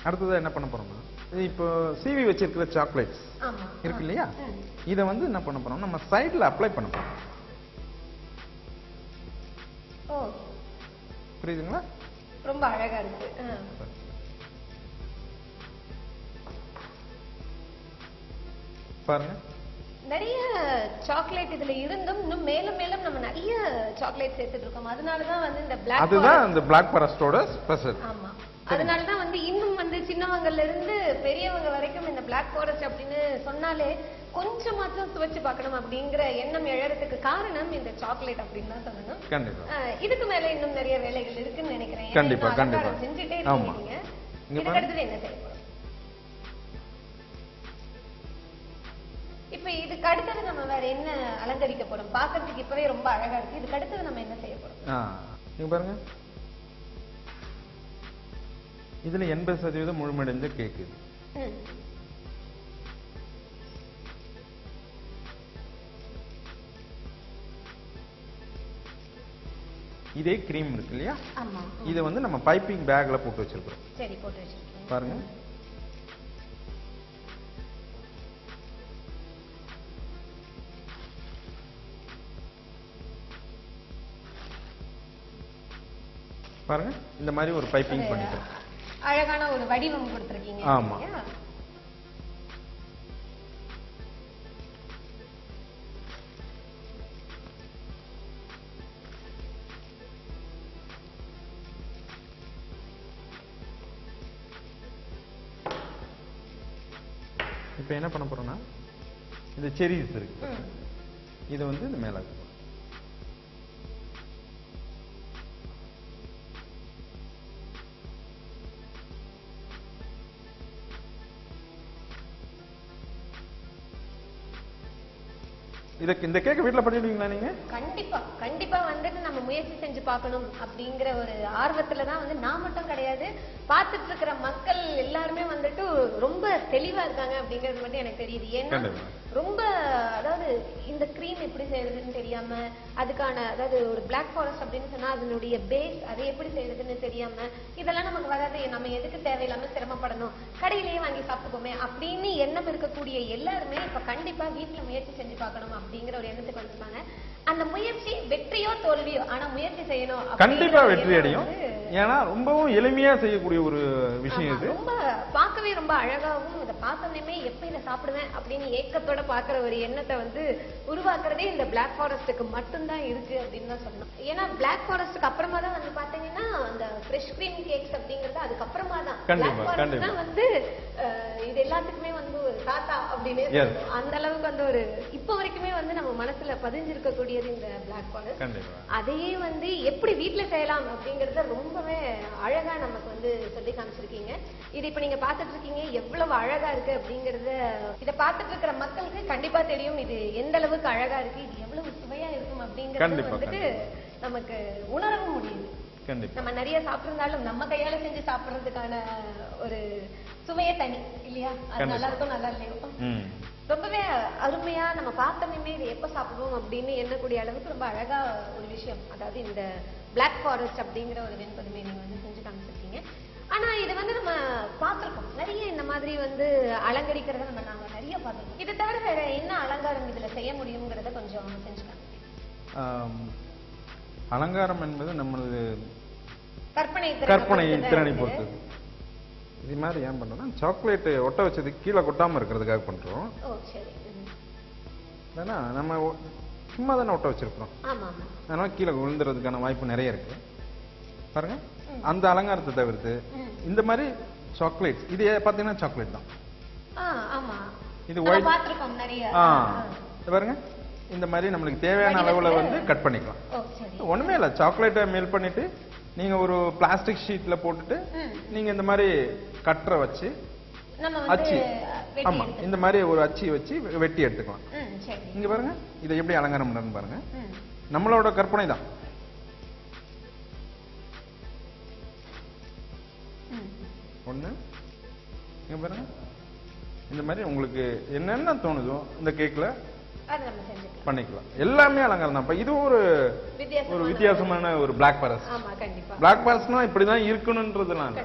அடுத்தது என்ன பண்ண போறோம்னா இப்போ சீவி வச்சிருக்கிற சாக்லேட்ஸ் இருக்கு இல்லையா, இதை வந்து என்ன பண்ண போறோம், நம்ம சைடுல அப்ளை பண்ண போறோம். புரியுதுங்களா? ரொம்ப அழகா இருக்கு. பாருங்க, நிறைய சாக்லேட் இதுல இருந்தும் இன்னும் மேலும் மேலும் நம்ம நிறைய சாக்லேட் சேர்த்துட்டு இருக்கோம். அதனாலதான் வந்து இந்த பிளாக், அதுதான் இந்த பிளாக் ஃபாரஸ்டோட ஸ்பெஷல். ஆமா, அதனாலதான் வந்து இன்னும் வந்து சின்னவங்கல இருந்து பெரியவங்க வரைக்கும் இந்த பிளாக் ஃபாரஸ்ட் அப்படின்னு சொன்னாலே கொஞ்சமாச்சும் சுவைச்சு பார்க்கணும் அப்படிங்கிற எண்ணம் எழறதுக்கு காரணம் இந்த சாக்லேட் அப்படின்னு தான் சொல்லணும். கண்டிப்பா இதுக்கு மேல இன்னும் நிறைய வேலைகள் இருக்குன்னு நினைக்கிறேன். கண்டிப்பா கண்டிப்பா செஞ்சுட்டே இருக்கீங்க. இதுக்கு அடுத்தது என்ன செய்ய போறோம்? இப்ப இதுக்கு அடுத்தது நம்ம வேற என்ன அலங்கரிக்க போறோம்? பாக்கிறதுக்கு இப்பவே ரொம்ப அழகா இருக்கு. இதுக்கு அடுத்தது நம்ம என்ன செய்ய போறோம்? நீங்க பாருங்க, இதுல 80% முழுமடைந்த கேக் இது. இதே கிரீம் இருக்கு இல்லையா, இதை வந்து நம்ம பைப்பிங் பேக்ல போட்டு வச்சிருக்கோம். சரி, போட்டு வச்சிருக்கோம். பாருங்க, பாருங்க, இந்த மாதிரி ஒரு பைப்பிங் பண்ணிட்டோம். அழகான ஒரு வடிவம் கொடுத்திருக்கீங்க. ஆமா, இப்ப என்ன பண்ண போறோம்னா இந்த செரிஸ் இருக்கு, இதை வந்து இந்த மேல இந்த கேக்க வீட்ல பண்ணிடுவீங்களா நீங்க? கண்டிப்பா கண்டிப்பா வந்துட்டு நம்ம முயற்சி செஞ்சு பார்க்கணும் அப்படிங்கிற ஒரு ஆர்வத்துல தான் வந்து நான் மட்டும் கிடையாது, பார்த்துட்டு இருக்கிற மக்கள் எல்லாருமே வந்துட்டு ரொம்ப தெளிவா இருக்காங்க அப்படிங்கிறது மட்டும் எனக்கு தெரியுது. ஏன்னா ரொம்ப, அதாவது இந்த கிரீம் எப்படி செய்யறதுன்னு தெரியாம, அதுக்கான அதாவது ஒரு பிளாக் ஃபாரஸ்ட் அப்படின்னு சொன்னா அதனுடைய பேஸ் அதை எப்படி செய்யறதுன்னு தெரியாம, இதெல்லாம் நமக்கு வராது, நம்ம எதுக்கு தேவையில்லாம சிரமப்படணும், கடையிலேயே வாங்கி சாப்பிட்டுக்கோமே அப்படின்னு எண்ணம் இருக்கக்கூடிய எல்லாருமே இப்ப கண்டிப்பா வீட்டுல முயற்சி செஞ்சு பார்க்கணும் அப்படிங்கிற ஒரு எண்ணத்துக்கு வந்துருப்பாங்க. அந்த முயற்சி வெற்றியோ தோல்வியோ, ஆனா முயற்சி செய்யணும், கண்டிப்பா வெற்றி அடையும். ஏன்னா ரொம்பவும் எளிமையா செய்யக்கூடிய ஒரு விஷயம் இது. ரொம்ப பார்க்கவே ரொம்ப அழகாவும், இதை பார்த்தோன்னே எப்ப இதை சாப்பிடுவேன் அப்படின்னு ஏக்கத்தோட பாக்குற ஒரு எண்ணத்தை வந்து உருவாக்குறதே இந்த பிளாக் ஃபாரஸ்டுக்கு மட்டும்தான் இருக்கு அப்படின்னு தான் சொல்லணும். ஏன்னா பிளாக் ஃபாரஸ்டுக்கு அப்புறமா தான் வந்து பாத்தீங்கன்னா அந்த ஃப்ரெஷ் கிரீம் கேக்ஸ் அப்படிங்கறது அதுக்கப்புறமா தான். பிளாக் ஃபாரஸ்ட் தான் வந்து இது எல்லாத்துக்குமே வந்து ஒரு தாத்தா அப்படின்னு அந்த அளவுக்கு வந்து ஒரு இப்ப வரைக்குமே வந்து நம்ம மனசுல பதிஞ்சிருக்கக்கூடியது இந்த பிளாக் ஃபாரஸ்ட். அதையே வந்து எப்படி வீட்டுல செய்யலாம் அப்படிங்கறத ரொம்பவே அழகா நமக்கு வந்து சொல்லி காமிச்சிருக்கீங்க. இது இப்ப நீங்க பாத்துட்டு இருக்கீங்க எவ்வளவு அழகா இருக்கு அப்படிங்கறத இதை பார்த்துட்டு இருக்கிற மக்களுக்கு கண்டிப்பா தெரியும் இது எந்த அளவுக்கு அழகா இருக்கு, இது எவ்வளவு சுவையா இருக்கும் அப்படிங்கறது வந்துட்டு நமக்கு உணரவும் முடியுது. நம்ம நிறைய சாப்பிட்டிருந்தாலும் நம்ம கையால செஞ்சு சாப்பிடுறதுக்கான ஒரு சுவையே தனி இல்லையா? அது நல்லா இருக்கும் நல்லா இல்லையோ, ரொம்பவே அருமையா நம்ம பார்த்தோமே இது எப்ப சாப்பிடுவோம் அப்படின்னு எண்ணக்கூடிய அளவுக்கு ரொம்ப அழகா ஒரு விஷயம். அதாவது இந்த பிளாக் ஃபாரஸ்ட் அப்படிங்கிற ஒரு வெண்பதுமை நீங்க வந்து செஞ்சு காமிச்சிருக்கீங்க. ஆனா இது வந்து நம்ம பார்த்திருக்கோம் நிறைய இந்த மாதிரி வந்து அலங்கரிக்கிறத நாங்க நிறைய பார்த்திருக்கோம். இதை தவிர வேற என்ன அலங்காரம் இதுல செய்ய முடியுங்கிறத கொஞ்சம் செஞ்சுக்காங்க. அலங்காரம் என்பது நம்மளது கற்பனை திறனை பொறுத்தது. இது மாதிரி ஏன் பண்றோம்னா சாக்லேட் ஒட்ட வச்சதுக்கு கீழே கொட்டாம இருக்கிறதுக்காக பண்றோம். ஏன்னா நம்ம சும்மா தானே ஒட்ட வச்சிருக்கிறோம், அதனால கீழே விழுந்துறதுக்கான வாய்ப்பு நிறைய இருக்கு. பாருங்க, அந்த அலங்காரத்தை தவிர்த்து இந்த மாதிரி சாக்லேட், இது பாத்தீங்கன்னா சாக்லேட் தான். இது ஒயிட் பாருங்க, இந்த மாதிரி நம்மளுக்கு தேவையான அளவுல வந்து கட் பண்ணிக்கலாம். ஒண்ணுமே இல்ல, சாக்லேட்டை மெல்ட் பண்ணிட்டு நீங்க ஒரு பிளாஸ்டிக் ஷீட்ல போட்டுட்டு நீங்க இந்த மாதிரி கட்டரை வச்சு அச்சு, ஆமா இந்த மாதிரி ஒரு அச்சு வச்சு வெட்டி எடுத்துக்கலாம். இங்க பாருங்க, இதை எப்படி அலங்காரம் பண்றேன்னு பாருங்க, நம்மளோட கற்பனை தான். ஒண்ணு இங்க பாருங்க, இந்த மாதிரி உங்களுக்கு என்னென்ன தோணுதோ இந்த கேக்ல பண்ணிக்கலாம். எல்லாமே அலங்காரம் தான். இது ஒரு வித்தியாசமான ஒரு பிளாக் ஃபாரஸ்ட். பிளாக் ஃபாரஸ்ட்னா இப்படிதான் இருக்கணும்ன்றதுலாம்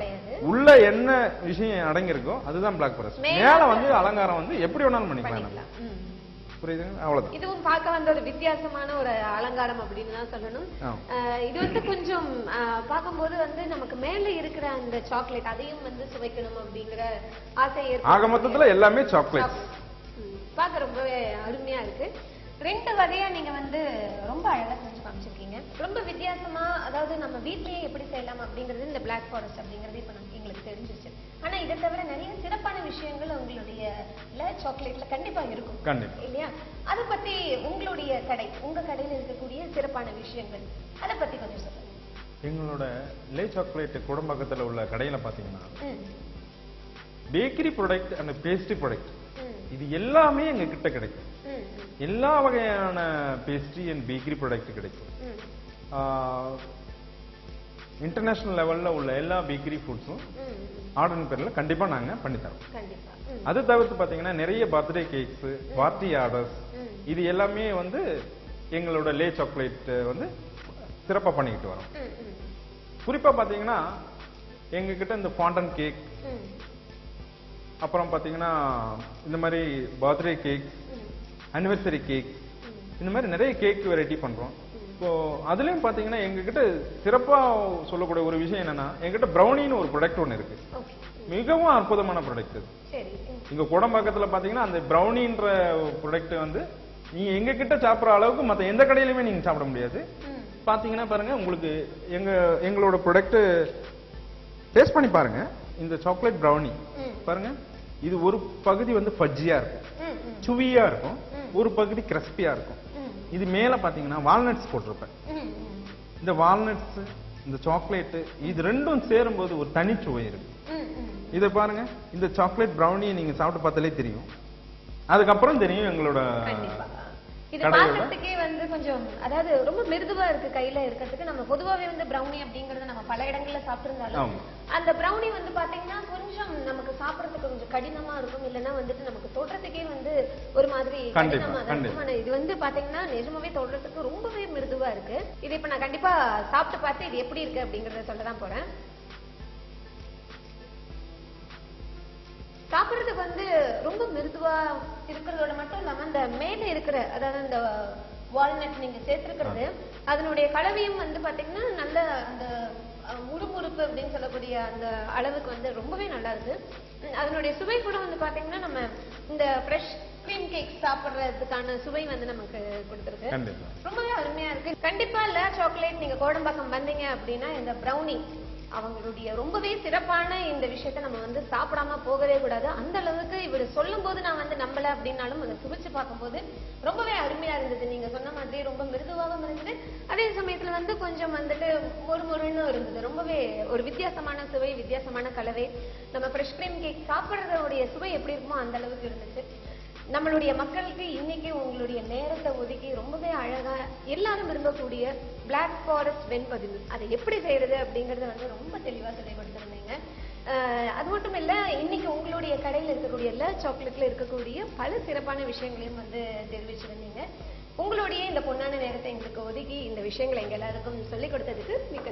உள்ள என்ன விஷயம் அடங்கியிருக்கோ அதுதான் பிளாக் ஃபாரஸ்ட். மேல வந்து அலங்காரம் வந்து எப்படி வேணாலும் பண்ணிக்கலாம். புரியுதுங்க? அவ்வளவுதான். இதுவும் பார்க்க வந்து ஒரு வித்தியாசமான ஒரு அலங்காரம் அப்படின்னு தான் சொல்லணும். இது வந்து கொஞ்சம் பார்க்கும்போது வந்து நமக்கு மேல இருக்கிற அந்த சாக்லேட் அதையும் வந்து சுவைக்கணும் அப்படிங்கிற ஆசை ஏற்படும். ஆக மொத்தத்துல எல்லாமே சாக்லேட். பார்க்க ரொம்பவே அருமையா இருக்கு. 2 வகையா நீங்க வந்து ரொம்ப அழகா செஞ்சு காமிச்சிருக்கீங்க. ரொம்ப வித்தியாசமா, அதாவது நம்ம வீட்லயே எப்படி செய்யலாம் அப்படிங்கிறது இந்த பிளாக் ஃபாரஸ்ட் அப்படிங்கிறது இப்ப எங்களுக்கு தெரிஞ்சிச்சு. ஆனா இதை தவிர நிறைய சிறப்பான விஷயங்கள் உங்களுடைய சாக்லேட்ல கண்டிப்பா இருக்கும் இல்லையா? அதை பத்தி உங்களுடைய கடை, உங்க கடையில இருக்கக்கூடிய சிறப்பான விஷயங்கள் அதை பத்தி கொஞ்சம் சொல்லுங்க. எங்களோட லே சாக்லேட் குடம்பாக்கத்துல உள்ள கடையில பாத்தீங்கன்னா bakery product and pastry product இது எல்லாமே எங்க கிட்ட கிடைக்கும். எல்லா வகையான பேஸ்ட்ரி அண்ட் பேக்கரி ப்ராடக்ட் கிடைக்கும். இன்டர்நேஷனல் லெவல்ல உள்ள எல்லா பேக்கரி ஃபுட்ஸும் ஆர்டர் பேர்ல கண்டிப்பா நாங்க பண்ணி தரோம். அது தவிர்த்து பாத்தீங்கன்னா நிறைய பர்த்டே கேக்ஸ், பார்ட்டி ஆர்டர்ஸ் இது எல்லாமே வந்து எங்களோட லே சாக்லேட் வந்து சிறப்பா பண்ணிக்கிட்டு வரோம். குறிப்பா பாத்தீங்கன்னா எங்க கிட்ட இந்த ஃபாண்டன் கேக், அப்புறம் பாத்தீங்கன்னா இந்த மாதிரி பர்த்டே கேக், அனிவர்சரி கேக், இந்த மாதிரி நிறைய கேக் வெரைட்டி பண்றோம். இப்போ அதுலயும் பாத்தீங்கன்னா எங்ககிட்ட சிறப்பா சொல்லக்கூடிய ஒரு விஷயம் என்னன்னா, எங்ககிட்ட ப்ரௌனின்னு ஒரு ப்ராடக்ட் ஒண்ணு இருக்கு. மிகவும் அற்புதமான ப்ராடக்ட் அது. இங்க குடம்பாக்கத்துல பாத்தீங்கன்னா அந்த ப்ரௌனின்ற ப்ராடக்ட் வந்து நீங்க எங்க கிட்ட சாப்பிடுற அளவுக்கு மத்த எந்த கடையிலுமே நீங்க சாப்பிட முடியாது. பாத்தீங்கன்னா பாருங்க, உங்களுக்கு எங்களோட ப்ராடக்ட் டேஸ்ட் பண்ணி பாருங்க. இந்த சாக்லேட் ப்ரௌனி பாருங்க, இது ஒரு பகுதி வந்து ஃபஜ்ஜியா இருக்கும், சுவியா இருக்கும், ஒரு பகுதி கிறிஸ்பியா இருக்கும். இது மேல பாத்தீங்கன்னா வால்நட்ஸ் போட்டிருப்பேன். இந்த வால்நட்ஸ், இந்த சாக்லேட் இது ரெண்டும் சேரும் போது ஒரு தனிச்சுவை இருக்கு. இத பாருங்க, இந்த சாக்லேட் ப்ரௌனியை நீங்க சாப்பிட்டு பார்த்தாலே தெரியும். அதுக்கப்புறம் தெரியும் எங்களோட இது பார்க்கிறதுக்கே வந்து கொஞ்சம், அதாவது ரொம்ப மிருதுவா இருக்கு கையில இருக்கிறதுக்கு. நம்ம பொதுவாவே வந்து ப்ரௌனி அப்படிங்கறத நம்ம பல இடங்கள்ல சாப்பிட்டிருந்தாலும் அந்த ப்ரௌனி வந்து பாத்தீங்கன்னா கொஞ்சம் நமக்கு சாப்பிடறதுக்கு கொஞ்சம் கடினமா இருக்கும், இல்லைன்னா வந்துட்டு நமக்கு தொடுறதுக்கே வந்து ஒரு மாதிரி கடினமா தான் இருக்கும். ஆனா இது வந்து பாத்தீங்கன்னா நிஜமாவே தொடுறதுக்கு ரொம்பவே மிருதுவா இருக்கு. இது இப்ப நான் கண்டிப்பா சாப்பிட்டு பார்த்து இது எப்படி இருக்கு அப்படிங்கறத சொல்லதான் போறேன். சாப்பிடுறதுக்கு வந்து ரொம்ப மிருதுவா இருக்கிறதோட மட்டும் இல்லாம இந்த மேல இருக்கிற, அதாவது இந்த வால்நட் நீங்க சேர்த்திருக்கிறது அதனுடைய கலவையும் வந்து பாத்தீங்கன்னா நல்ல அந்த முறுமுறுப்பு அப்படின்னு சொல்லக்கூடிய அந்த அளவுக்கு வந்து ரொம்பவே நல்லா இருக்கு. அதனுடைய சுவை கூட வந்து பாத்தீங்கன்னா நம்ம இந்த ஃப்ரெஷ் கிரீம் கேக் சாப்பிடுறதுக்கான சுவை வந்து நமக்கு கொடுத்துருக்கு. ரொம்பவே அருமையா இருக்கு. கண்டிப்பா லே சாக்லேட் நீங்க கோடம்பாக்கம் வந்தீங்க அப்படின்னா இந்த ப்ரௌனி அவங்களுடைய ரொம்பவே சிறப்பான இந்த விஷயத்த நம்ம வந்து சாப்பிடாம போகவே கூடாது. அந்த அளவுக்கு இவர் சொல்லும் போது நான் வந்து நம்பல அப்படின்னாலும் அதை சுவைச்சு பார்க்கும்போது ரொம்பவே அருமையா இருந்தது. நீங்க சொன்ன மாதிரி ரொம்ப மிருதுவாகவும் இருந்தது, அதே சமயத்துல வந்து கொஞ்சம் வந்துட்டு மொறுமொறுன்னு இருந்தது. ரொம்பவே ஒரு வித்தியாசமான சுவை, வித்தியாசமான கலவை. நம்ம ஃப்ரெஷ் கிரீம் கேக் சாப்பிடுறதுடைய சுவை எப்படி இருக்குமோ அந்த அளவுக்கு இருந்துச்சு. நம்மளுடைய மக்களுக்கு இன்னைக்கு உங்களுடைய நேரத்தை ஒதுக்கி ரொம்பவே அழகா எல்லாரும் விரும்பக்கூடிய பிளாக் ஃபாரஸ்ட் வெண்பதுமி அதை எப்படி செய்யறது அப்படிங்கறத வந்து ரொம்ப தெளிவா சொல்லி கொடுத்திருந்தீங்க. அது மட்டும் இல்ல, இன்னைக்கு உங்களுடைய கடையில இருக்கக்கூடிய எல்லா சாக்லேட்ல இருக்கக்கூடிய பல சிறப்பான விஷயங்களையும் வந்து தெரிவிச்சிருந்தீங்க. உங்களுடைய இந்த பொன்னான நேரத்தை எங்களுக்கு ஒதுக்கி இந்த விஷயங்களை எங்க எல்லாருக்கும் சொல்லிக் கொடுத்ததுக்கு மிக்க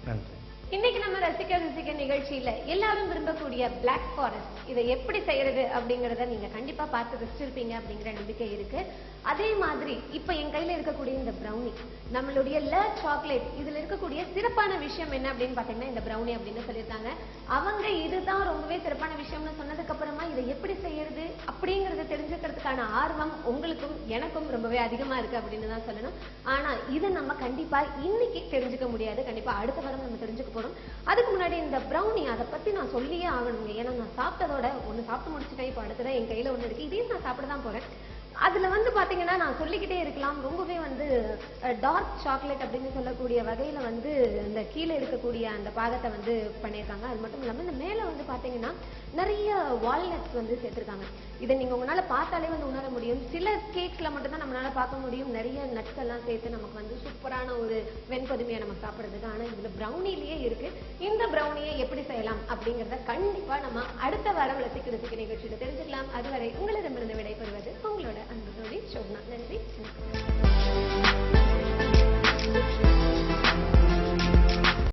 நன்றி. இன்னைக்கு நம்ம ரசிக்க நிகழ்ச்சியில எல்லாரும் விரும்பக்கூடிய பிளாக் ஃபாரஸ்ட் இதை எப்படி செய்யறது அப்படிங்கறத நீங்க கண்டிப்பா பார்த்து ரசிச்சிருப்பீங்க அப்படிங்கிற நம்பிக்கை இருக்கு. அதே மாதிரி இப்ப என் கையில இருக்கக்கூடிய இந்த ப்ரௌனி, நம்மளுடைய லே சாக்லேட், இதுல இருக்கக்கூடிய சிறப்பான விஷயம் என்ன அப்படின்னு பாத்தீங்கன்னா இந்த ப்ரௌனி அப்படின்னு சொல்லியிருக்காங்க. அவங்க இதுதான் ரொம்பவே சிறப்பான விஷயம்னு சொன்னதுக்கு அப்புறமா இதை எப்படி செய்யறது அப்படிங்கறத தெரிஞ்சுக்கிறதுக்கான ஆர்வம் உங்களுக்கும் எனக்கும் ரொம்பவே அதிகமா இருக்கு அப்படின்னு தான் சொல்லணும். ஆனா இதை நம்ம கண்டிப்பா இன்னைக்கு தெரிஞ்சுக்க முடியாது, கண்டிப்பா அடுத்த வாரம் நம்ம தெரிஞ்சுக்க. அதுக்கு முன்னாடி இந்த ப்ரௌனி அதை பத்தி நான் சொல்லியே ஆகணுங்க. ஏன்னா நான் சாப்பிட்டதோட ஒண்ணு சாப்பிட்டு முடிச்சுட்டேன், இப்ப அடுத்ததான் என் கையில ஒண்ணு இருக்கு, இதையும் நான் சாப்பிடதான் போறேன். அதுல வந்து பாத்தீங்கன்னா நான் சொல்லிக்கிட்டே இருக்கலாம். ரொம்பவே வந்து டார்க் சாக்லேட் அப்படின்னு சொல்லக்கூடிய வகையில வந்து இந்த கீழே இருக்கக்கூடிய அந்த பாகத்தை வந்து பண்ணியிருக்காங்க. அது மட்டும் இல்லாம இந்த மேல வந்து பாத்தீங்கன்னா நிறைய வால்நட்ஸ் வந்து சேர்த்திருக்காங்க. இதை நீங்க உங்களால பார்த்தாலே வந்து உணர முடியும். சில கேக்ஸ்ல மட்டும்தான் நம்மளால பார்க்க முடியும் நிறைய நட்ஸ் எல்லாம் சேர்த்து நமக்கு வந்து சூப்பரான ஒரு வெண்பதுமையை நம்ம சாப்பிடுறதுக்கு. ஆனா இதுல ப்ரௌனிலேயே இருக்கு. இந்த ப்ரௌனியை எப்படி செய்யலாம் அப்படிங்கறத கண்டிப்பா நம்ம அடுத்த வாரம் ரசிக்க நிகழ்ச்சியில தெரிஞ்சுக்கலாம். அதுவரை உங்களிடமிருந்து விடைபெறுவது உங்களோட அன்பு தோழி ஷோபா. சொன்னா. நன்றி.